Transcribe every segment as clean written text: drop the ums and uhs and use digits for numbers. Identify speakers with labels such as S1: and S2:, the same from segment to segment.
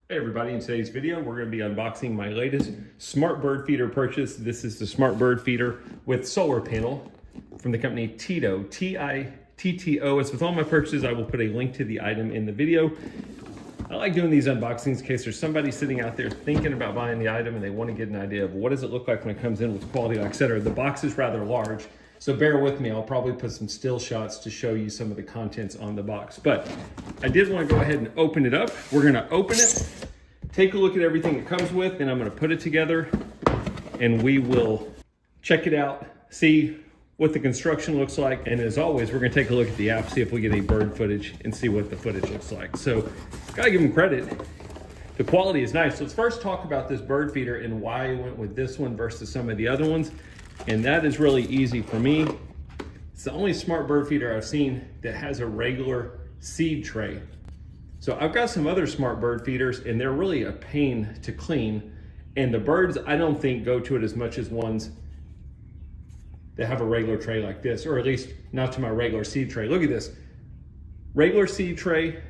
S1: Hey everybody, in today's video we're going to be unboxing my latest smart bird feeder purchase. This is the smart bird feeder with solar panel from the company Titto, T-I-T-T-O. As with all my purchases, I will put a link to the item in the video. I like doing these unboxings in case there's somebody sitting out there thinking about buying the item and they want to get an idea of what does it look like when it comes in with quality, etc. The box is rather large, so bear with me. I'll probably put some still shots to show you some of the contents on the box. But I did want to go ahead and open it up. We're going to open it, take a look at everything it comes with, and I'm going to put it together and we will check it out, see what the construction looks like. And as always, we're going to take a look at the app, see if we get any bird footage and see what the footage looks like. So gotta give them credit. The quality is nice. Let's first talk about this bird feeder and why I went with this one versus some of the other ones. And that is really easy for me. It's the only smart bird feeder I've seen that has a regular seed tray. So I've got some other smart bird feeders and they're really a pain to clean. And the birds, I don't think, go to it as much as ones that have a regular tray like this, or at least not to my regular seed tray. Look at this. Regular seed tray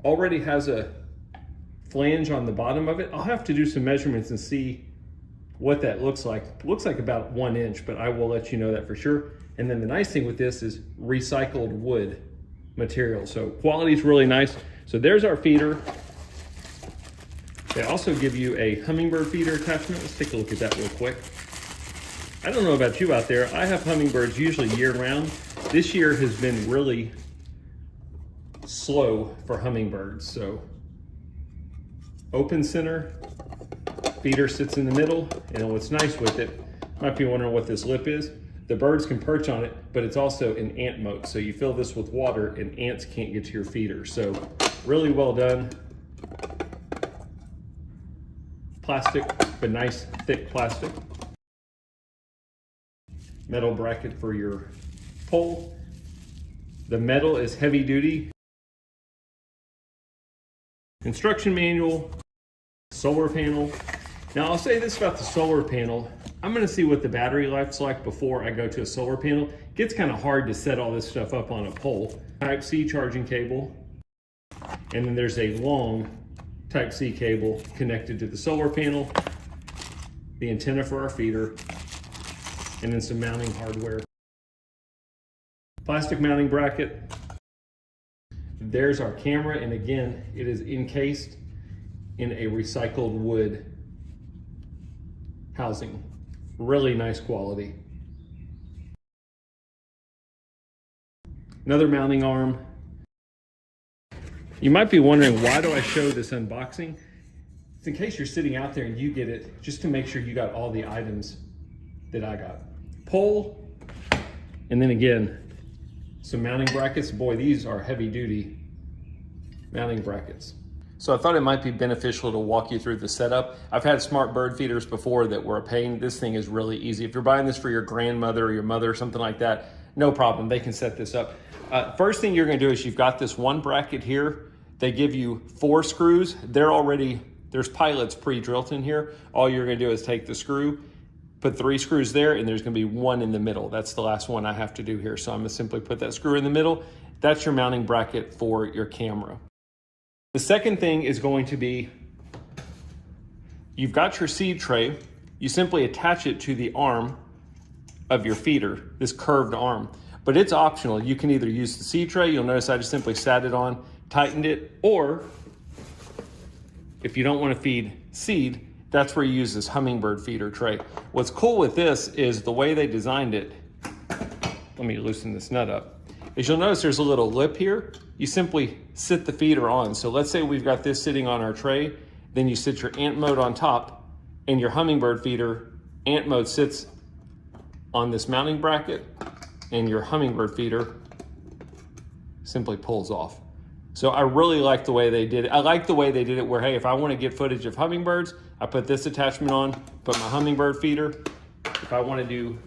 S1: already has a flange on the bottom of it. I'll have to do some measurements and see what that looks like. It looks like about 1 inch, but I will let you know that for sure. And then the nice thing with this is recycled wood material. So quality is really nice. So there's our feeder. They also give you a hummingbird feeder attachment. Let's take a look at that real quick. I don't know about you out there. I have hummingbirds usually year round. This year has been really slow for hummingbirds. So open center, feeder sits in the middle, and what's nice with it, might be wondering what this lip is. The birds can perch on it, but it's also in ant moat. So you fill this with water and ants can't get to your feeder. So really well done. Plastic, but nice thick plastic. Metal bracket for your pole. The metal is heavy duty. Instruction manual, solar panel. Now I'll say this about the solar panel. I'm gonna see what the battery life's like before I go to a solar panel. It gets kind of hard to set all this stuff up on a pole. Type-C charging cable. And then there's a long Type-C cable connected to the solar panel, the antenna for our feeder, and then some mounting hardware. Plastic mounting bracket. There's our camera, and again, it is encased in a recycled wood housing. Really nice quality. Another mounting arm. You might be wondering, why do I show this unboxing? It's in case you're sitting out there and you get it, just to make sure you got all the items that I got. Pole, and then again, some mounting brackets. Boy, these are heavy duty mounting brackets. So I thought it might be beneficial to walk you through the setup. I've had smart bird feeders before that were a pain. This thing is really easy. If you're buying this for your grandmother or your mother or something like that, no problem, they can set this up. First thing you're gonna do is you've got this one bracket here. They give you 4 screws. There's pilots pre-drilled in here. All you're gonna do is take the screw, put 3 screws there, and there's gonna be 1 in the middle. That's the last one I have to do here. So I'm gonna simply put that screw in the middle. That's your mounting bracket for your camera. The second thing is going to be, you've got your seed tray. You simply attach it to the arm of your feeder, this curved arm. But it's optional. You can either use the seed tray. You'll notice I just simply sat it on, tightened it, or if you don't want to feed seed, that's where you use this hummingbird feeder tray. What's cool with this is the way they designed it. Let me loosen this nut up. As you'll notice, there's a little lip here. You simply sit the feeder on. So let's say we've got this sitting on our tray, then you sit your ant mode on top, and your hummingbird feeder ant mode sits on this mounting bracket, and your hummingbird feeder simply pulls off. So I really like the way they did it. I like the way they did it where, hey, if I want to get footage of hummingbirds, I put this attachment on, put my hummingbird feeder. If I want to do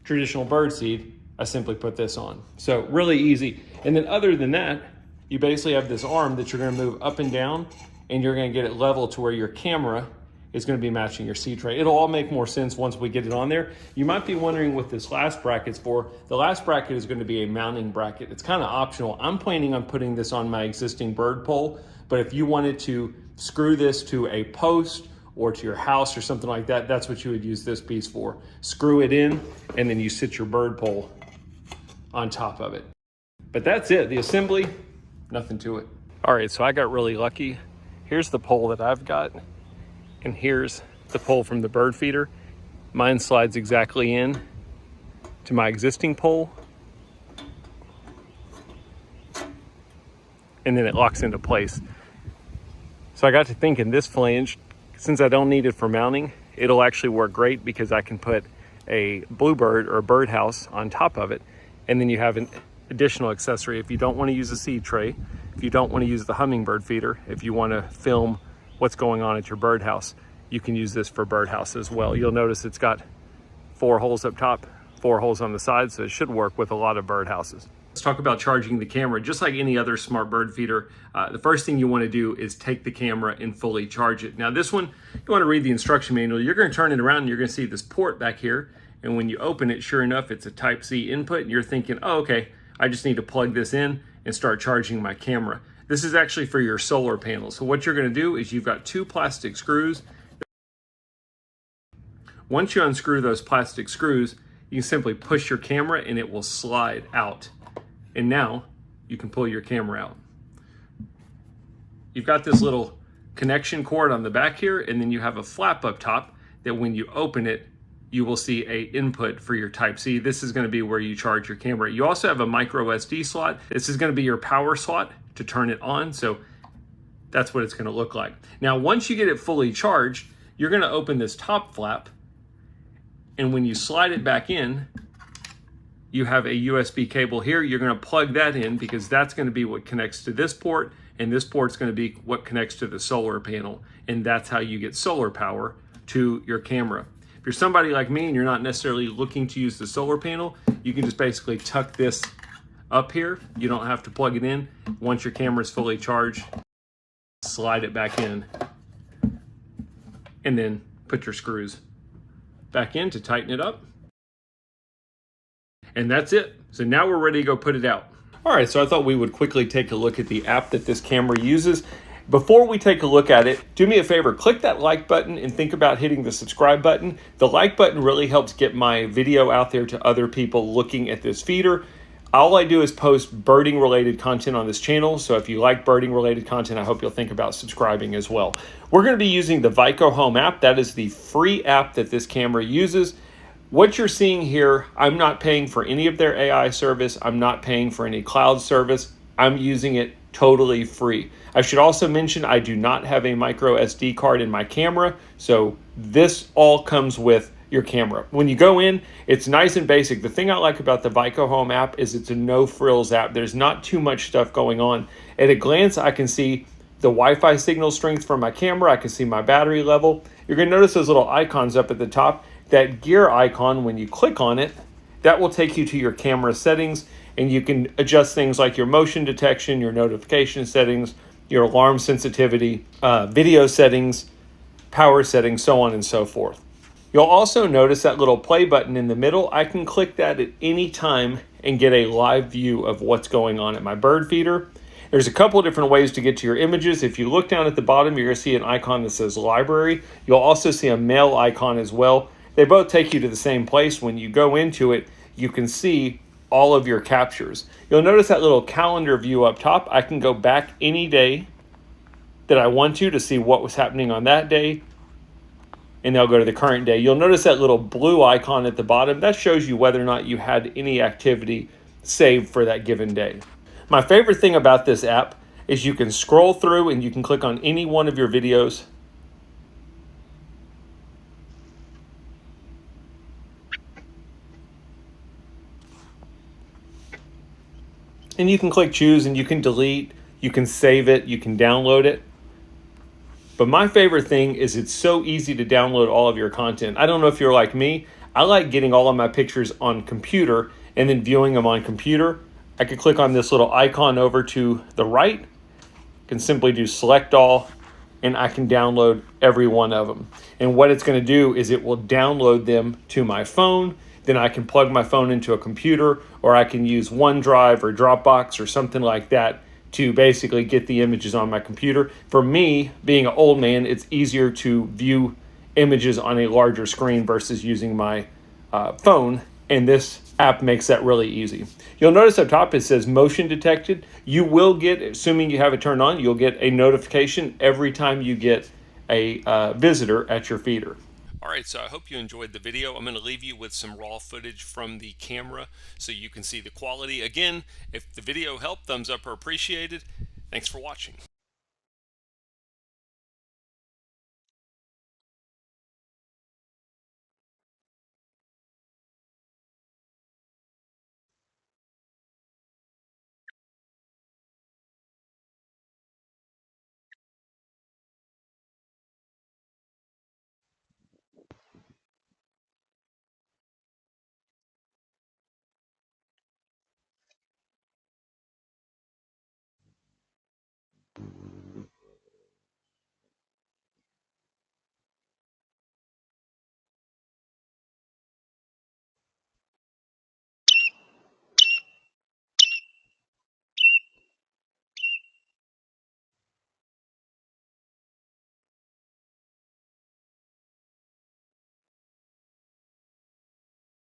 S1: traditional bird seed, I simply put this on. So really easy. And then other than that, you basically have this arm that you're going to move up and down, and you're going to get it level to where your camera is going to be matching your seed tray. It'll all make more sense once we get it on there. You might be wondering what this last bracket's for. The last bracket is going to be a mounting bracket. It's kind of optional. I'm planning on putting this on my existing bird pole, but if you wanted to screw this to a post or to your house or something like that, that's what you would use this piece for. Screw it in, and then you sit your bird pole on top of it. But that's it, the assembly, nothing to it. All right, so I got really lucky. Here's the pole that I've got, and here's the pole from the bird feeder. Mine slides exactly in to my existing pole, and then it locks into place. So I got to thinking, this flange, since I don't need it for mounting, it'll actually work great because I can put a bluebird or a birdhouse on top of it, and then you have an additional accessory. If you don't want to use a seed tray, if you don't want to use the hummingbird feeder, if you want to film what's going on at your birdhouse, you can use this for birdhouse as well. You'll notice it's got 4 holes up top, 4 holes on the side, so it should work with a lot of birdhouses. Let's talk about charging the camera. Just like any other smart bird feeder, the first thing you want to do is take the camera and fully charge it. Now this one, you want to read the instruction manual. You're going to turn it around and you're going to see this port back here. And when you open it, sure enough, it's a Type-C input. And you're thinking, oh, okay, I just need to plug this in and start charging my camera. This is actually for your solar panel. So what you're going to do is you've got 2 plastic screws. Once you unscrew those plastic screws, you can simply push your camera and it will slide out. And now you can pull your camera out. You've got this little connection cord on the back here, and then you have a flap up top that when you open it, you will see a input for your Type-C. This is going to be where you charge your camera. You also have a micro SD slot. This is going to be your power slot to turn it on. So that's what it's going to look like. Now, once you get it fully charged, you're going to open this top flap, and when you slide it back in, you have a USB cable here. You're going to plug that in because that's going to be what connects to this port, and this port's going to be what connects to the solar panel, and that's how you get solar power to your camera. If you're somebody like me and you're not necessarily looking to use the solar panel, you can just basically tuck this up here. You don't have to plug it in. Once your camera is fully charged, slide it back in, and then put your screws back in to tighten it up. And that's it. So now we're ready to go put it out. All right, so I thought we would quickly take a look at the app that this camera uses. Before we take a look at it, do me a favor, click that like button and think about hitting the subscribe button. The like button really helps get my video out there to other people looking at this feeder. All I do is post birding related content on this channel. So if you like birding related content, I hope you'll think about subscribing as well. We're going to be using the Vyco Home app. That is the free app that this camera uses. What you're seeing here, I'm not paying for any of their AI service. I'm not paying for any cloud service. I'm using it totally free. I should also mention I do not have a micro SD card in my camera, so this all comes with your camera. When you go in, it's nice and basic. The thing I like about the Vyco Home app is it's a no-frills app. There's not too much stuff going on. At a glance, I can see the Wi-Fi signal strength from my camera. I can see my battery level. You're going to notice those little icons up at the top. That gear icon, when you click on it, that will take you to your camera settings, and you can adjust things like your motion detection, your notification settings, your alarm sensitivity, video settings, power settings, so on and so forth. You'll also notice that little play button in the middle. I can click that at any time and get a live view of what's going on at my bird feeder. There's a couple of different ways to get to your images. If you look down at the bottom, you're going to see an icon that says library. You'll also see a mail icon as well. They both take you to the same place. When you go into it, you can see all of your captures. You'll notice that little calendar view up top. I can go back any day that I want to see what was happening on that day, and they'll go to the current day. You'll notice that little blue icon at the bottom. That shows you whether or not you had any activity saved for that given day. My favorite thing about this app is you can scroll through and you can click on any one of your videos. And you can click choose and you can delete, you can save it, you can download it. But my favorite thing is it's so easy to download all of your content. I don't know if you're like me. I like getting all of my pictures on computer and then viewing them on computer. I could click on this little icon over to the right, can simply do select all, and I can download every one of them. And what it's going to do is it will download them to my phone. Then I can plug my phone into a computer, or I can use OneDrive or Dropbox or something like that to basically get the images on my computer. For me, being an old man, it's easier to view images on a larger screen versus using my phone, and this app makes that really easy. You'll notice up top it says motion detected. You will get, assuming you have it turned on, you'll get a notification every time you get a visitor at your feeder. All right, so I hope you enjoyed the video. I'm going to leave you with some raw footage from the camera so you can see the quality. Again, if the video helped, thumbs up are appreciated. Thanks for watching.